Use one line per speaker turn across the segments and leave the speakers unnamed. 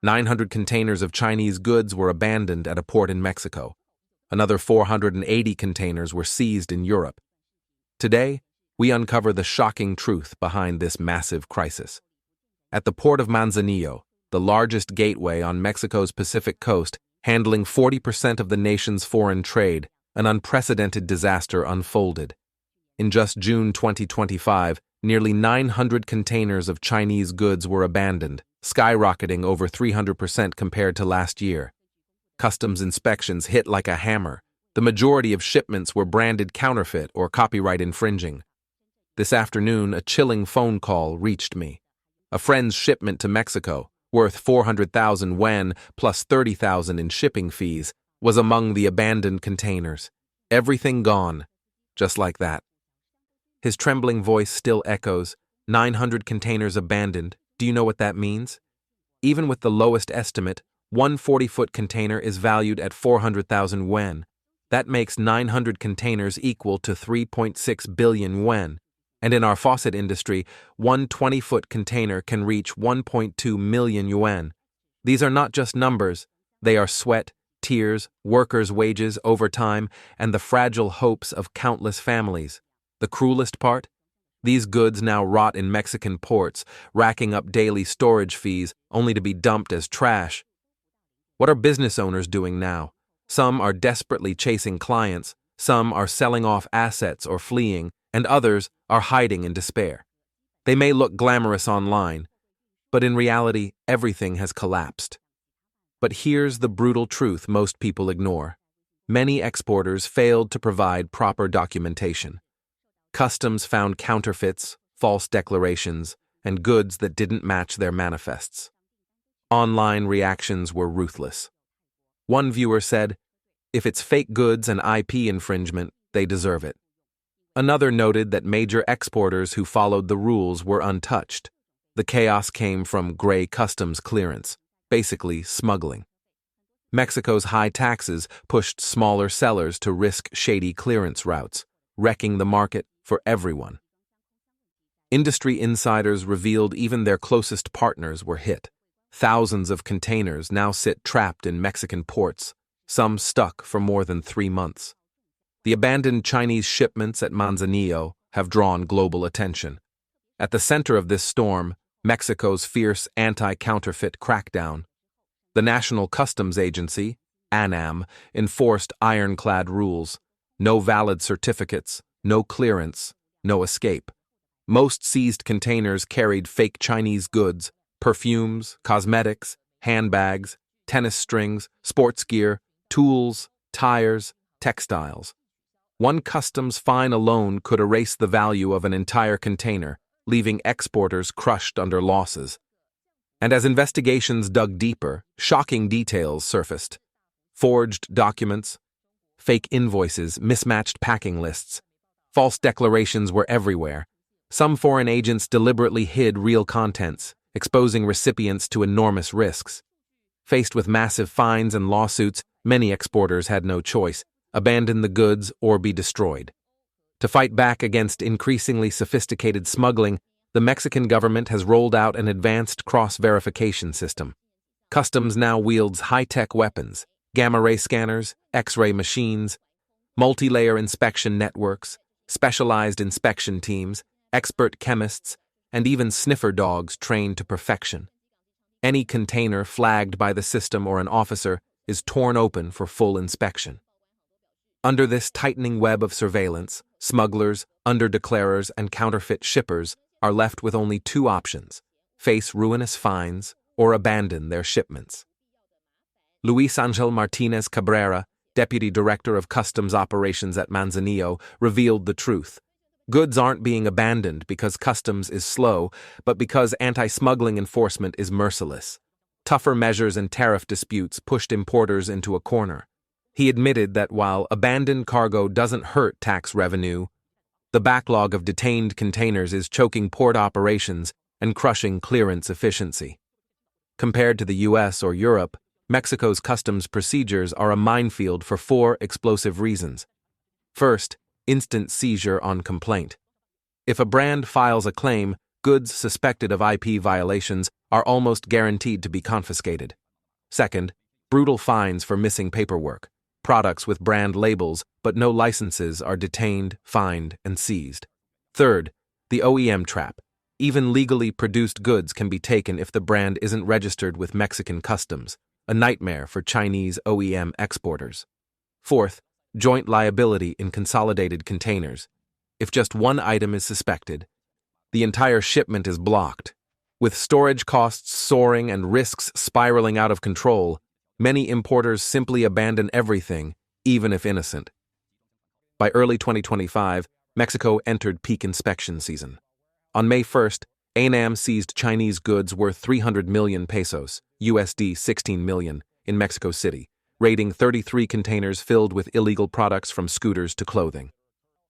900 containers of Chinese goods were abandoned at a port in Mexico. Another 480 containers were seized in Europe. Today, we uncover the shocking truth behind this massive crisis. At the port of Manzanillo, the largest gateway on Mexico's Pacific coast, handling 40% of the nation's foreign trade, an unprecedented disaster unfolded. In just June 2025, nearly 900 containers of Chinese goods were abandoned, skyrocketing over 300% compared to last year. Customs inspections hit like a hammer. The majority of shipments were branded counterfeit or copyright infringing. This afternoon, a chilling phone call reached me. A friend's shipment to Mexico, worth 400,000 yuan plus 30,000 in shipping fees, was among the abandoned containers. Everything gone, just like that. His trembling voice still echoes, 900 containers abandoned. Do you know what that means? Even with the lowest estimate, one 40-foot container is valued at 400,000 yuan. That makes 900 containers equal to 3.6 billion yuan. And in our faucet industry, one 20-foot container can reach 1.2 million yuan. These are not just numbers, they are sweat, tears, workers' wages, overtime, and the fragile hopes of countless families. The cruelest part? These goods now rot in Mexican ports, racking up daily storage fees only to be dumped as trash. What are business owners doing now? Some are desperately chasing clients, some are selling off assets or fleeing, and others are hiding in despair. They may look glamorous online, but in reality, everything has collapsed. But here's the brutal truth most people ignore. Many exporters failed to provide proper documentation. Customs found counterfeits, false declarations, and goods that didn't match their manifests. Online reactions were ruthless. One viewer said, "If it's fake goods and IP infringement, they deserve it." Another noted that major exporters who followed the rules were untouched. The chaos came from gray customs clearance, basically smuggling. Mexico's high taxes pushed smaller sellers to risk shady clearance routes, wrecking the market for everyone. Industry insiders revealed even their closest partners were hit. Thousands of containers now sit trapped in Mexican ports, some stuck for more than 3 months. The abandoned Chinese shipments at Manzanillo have drawn global attention. At the center of this storm, Mexico's fierce anti-counterfeit crackdown. The National Customs Agency, ANAM, enforced ironclad rules. No valid certificates, no clearance, no escape. Most seized containers carried fake Chinese goods, perfumes, cosmetics, handbags, tennis strings, sports gear, tools, tires, textiles. One customs fine alone could erase the value of an entire container, leaving exporters crushed under losses. And as investigations dug deeper, shocking details surfaced. Forged documents, fake invoices, mismatched packing lists. False declarations were everywhere. Some foreign agents deliberately hid real contents, exposing recipients to enormous risks. Faced with massive fines and lawsuits, many exporters had no choice: abandon the goods or be destroyed. To fight back against increasingly sophisticated smuggling, the Mexican government has rolled out an advanced cross-verification system. Customs now wields high-tech weapons, gamma-ray scanners, X-ray machines, multi-layer inspection networks, specialized inspection teams, expert chemists, and even sniffer dogs trained to perfection. Any container flagged by the system or an officer is torn open for full inspection. Under this tightening web of surveillance, smugglers, underdeclarers, and counterfeit shippers are left with only 2 options: face ruinous fines or abandon their shipments. Luis Angel Martinez Cabrera, Deputy Director of Customs Operations at Manzanillo, revealed the truth. Goods aren't being abandoned because customs is slow, but because anti-smuggling enforcement is merciless. Tougher measures and tariff disputes pushed importers into a corner. He admitted that while abandoned cargo doesn't hurt tax revenue, the backlog of detained containers is choking port operations and crushing clearance efficiency. Compared to the US or Europe, Mexico's customs procedures are a minefield for 4 explosive reasons. First, instant seizure on complaint. If a brand files a claim, goods suspected of IP violations are almost guaranteed to be confiscated. Second, brutal fines for missing paperwork. Products with brand labels but no licenses are detained, fined, and seized. Third, the OEM trap. Even legally produced goods can be taken if the brand isn't registered with Mexican customs, a nightmare for Chinese OEM exporters. Fourth, joint liability in consolidated containers. If just one item is suspected, the entire shipment is blocked. With storage costs soaring and risks spiraling out of control, many importers simply abandon everything, even if innocent. By early 2025, Mexico entered peak inspection season. On May 1st, ANAM seized Chinese goods worth 300 million pesos, USD 16 million, in Mexico City, raiding 33 containers filled with illegal products from scooters to clothing.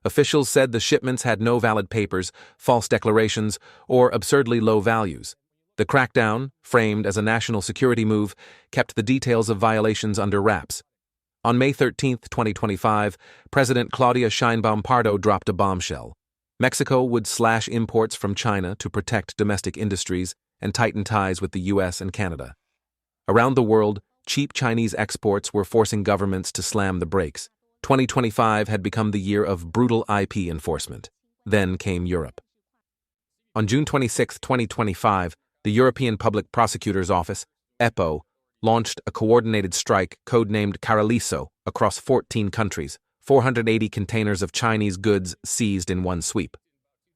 Officials said the shipments had no valid papers, false declarations, or absurdly low values. The crackdown, framed as a national security move, kept the details of violations under wraps. On May 13, 2025, President Claudia Sheinbaum Pardo dropped a bombshell. Mexico would slash imports from China to protect domestic industries and tighten ties with the US and Canada. Around the world, cheap Chinese exports were forcing governments to slam the brakes. 2025 had become the year of brutal IP enforcement. Then came Europe. On June 26, 2025, the European Public Prosecutor's Office, EPO, launched a coordinated strike codenamed Caralizo across 14 countries, 480 containers of Chinese goods seized in one sweep.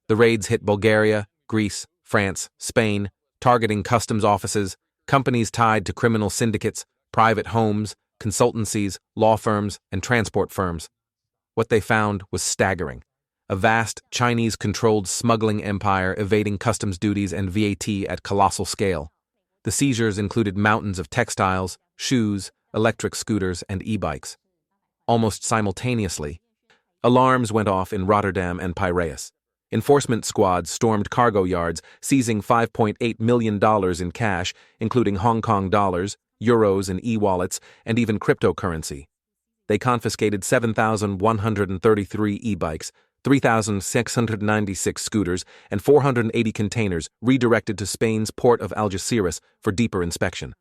The raids hit Bulgaria, Greece, France, Spain, targeting customs offices, companies tied to criminal syndicates, private homes, consultancies, law firms, and transport firms. What they found was staggering. A vast Chinese-controlled smuggling empire evading customs duties and VAT at colossal scale. The seizures included mountains of textiles, shoes, electric scooters, and e-bikes. Almost simultaneously, alarms went off in Rotterdam and Piraeus. Enforcement squads stormed cargo yards, seizing $5.8 million in cash, including Hong Kong dollars, euros and e-wallets, and even cryptocurrency. They confiscated 7,133 e-bikes, 3,696 scooters, and 480 containers redirected to Spain's port of Algeciras for deeper inspection.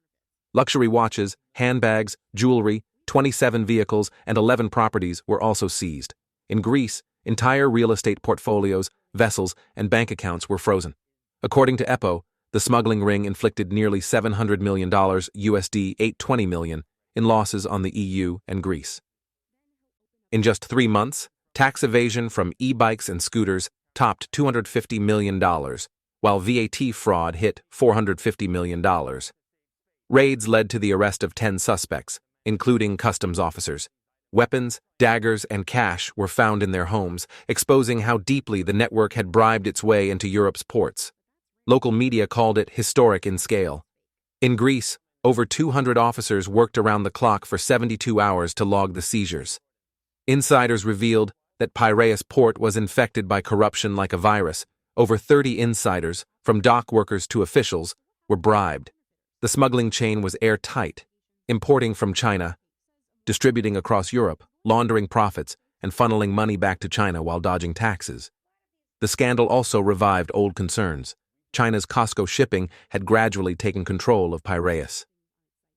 Luxury watches, handbags, jewelry, 27 vehicles, and 11 properties were also seized. In Greece, entire real estate portfolios, vessels, and bank accounts were frozen. According to EPO, the smuggling ring inflicted nearly $700 million, USD 820 million, in losses on the EU and Greece. In just 3 months, tax evasion from e-bikes and scooters topped $250 million, while VAT fraud hit $450 million. Raids led to the arrest of 10 suspects, including customs officers. Weapons, daggers, and cash were found in their homes, exposing how deeply the network had bribed its way into Europe's ports. Local media called it historic in scale. In Greece, over 200 officers worked around the clock for 72 hours to log the seizures. Insiders revealed that Piraeus port was infected by corruption like a virus. Over 30 insiders, from dock workers to officials, were bribed. The smuggling chain was airtight, importing from China, distributing across Europe, laundering profits, and funneling money back to China while dodging taxes. The scandal also revived old concerns. China's COSCO shipping had gradually taken control of Piraeus.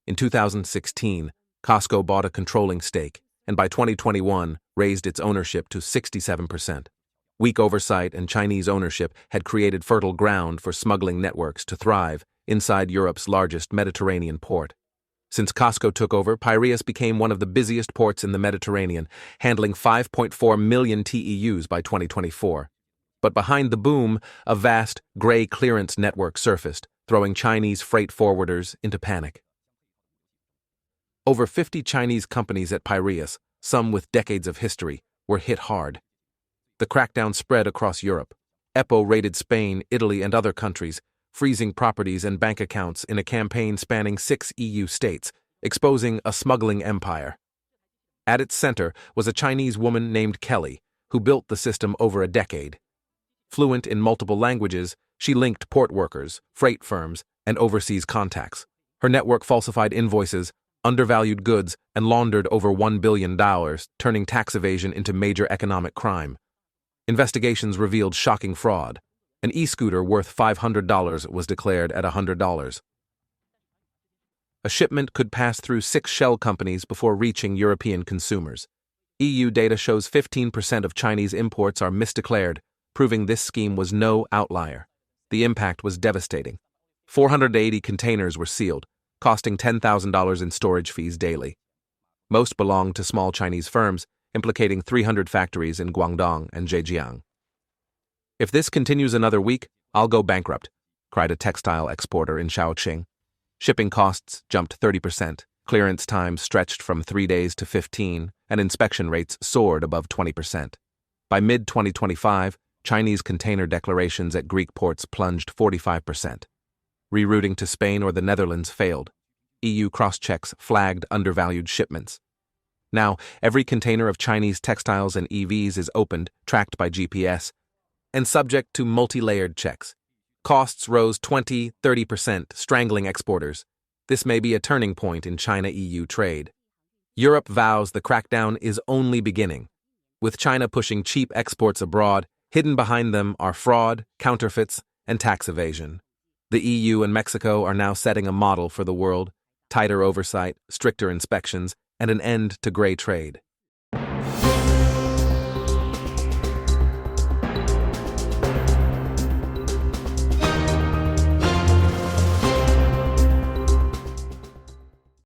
In 2016, COSCO bought a controlling stake, and by 2021 raised its ownership to 67%. Weak oversight and Chinese ownership had created fertile ground for smuggling networks to thrive inside Europe's largest Mediterranean port. Since COSCO took over, Piraeus became one of the busiest ports in the Mediterranean, handling 5.4 million TEUs by 2024. But behind the boom, a vast gray clearance network surfaced, throwing Chinese freight forwarders into panic. Over 50 Chinese companies at Piraeus, some with decades of history, were hit hard. The crackdown spread across Europe. EPO raided Spain, Italy, and other countries, freezing properties and bank accounts in a campaign spanning 6 EU states, exposing a smuggling empire. At its center was a Chinese woman named Kelly, who built the system over a decade. Fluent in multiple languages, she linked port workers, freight firms, and overseas contacts. Her network falsified invoices, undervalued goods, and laundered over $1 billion, turning tax evasion into major economic crime. Investigations revealed shocking fraud. An e-scooter worth $500 was declared at $100. A shipment could pass through 6 shell companies before reaching European consumers. EU data shows 15% of Chinese imports are misdeclared, proving this scheme was no outlier. The impact was devastating. 480 containers were sealed, costing $10,000 in storage fees daily. Most belonged to small Chinese firms, implicating 300 factories in Guangdong and Zhejiang. "If this continues another week, I'll go bankrupt," cried a textile exporter in Shaoqing. Shipping costs jumped 30%, clearance times stretched from 3 days to 15, and inspection rates soared above 20%. By mid-2025, Chinese container declarations at Greek ports plunged 45%. Rerouting to Spain or the Netherlands failed. EU cross-checks flagged undervalued shipments. Now, every container of Chinese textiles and EVs is opened, tracked by GPS, and subject to multi-layered checks. Costs rose 20–30%, strangling exporters. This may be a turning point in China-EU trade. Europe vows the crackdown is only beginning. With China pushing cheap exports abroad, hidden behind them are fraud, counterfeits, and tax evasion. The EU and Mexico are now setting a model for the world: tighter oversight, stricter inspections, and an end to gray trade.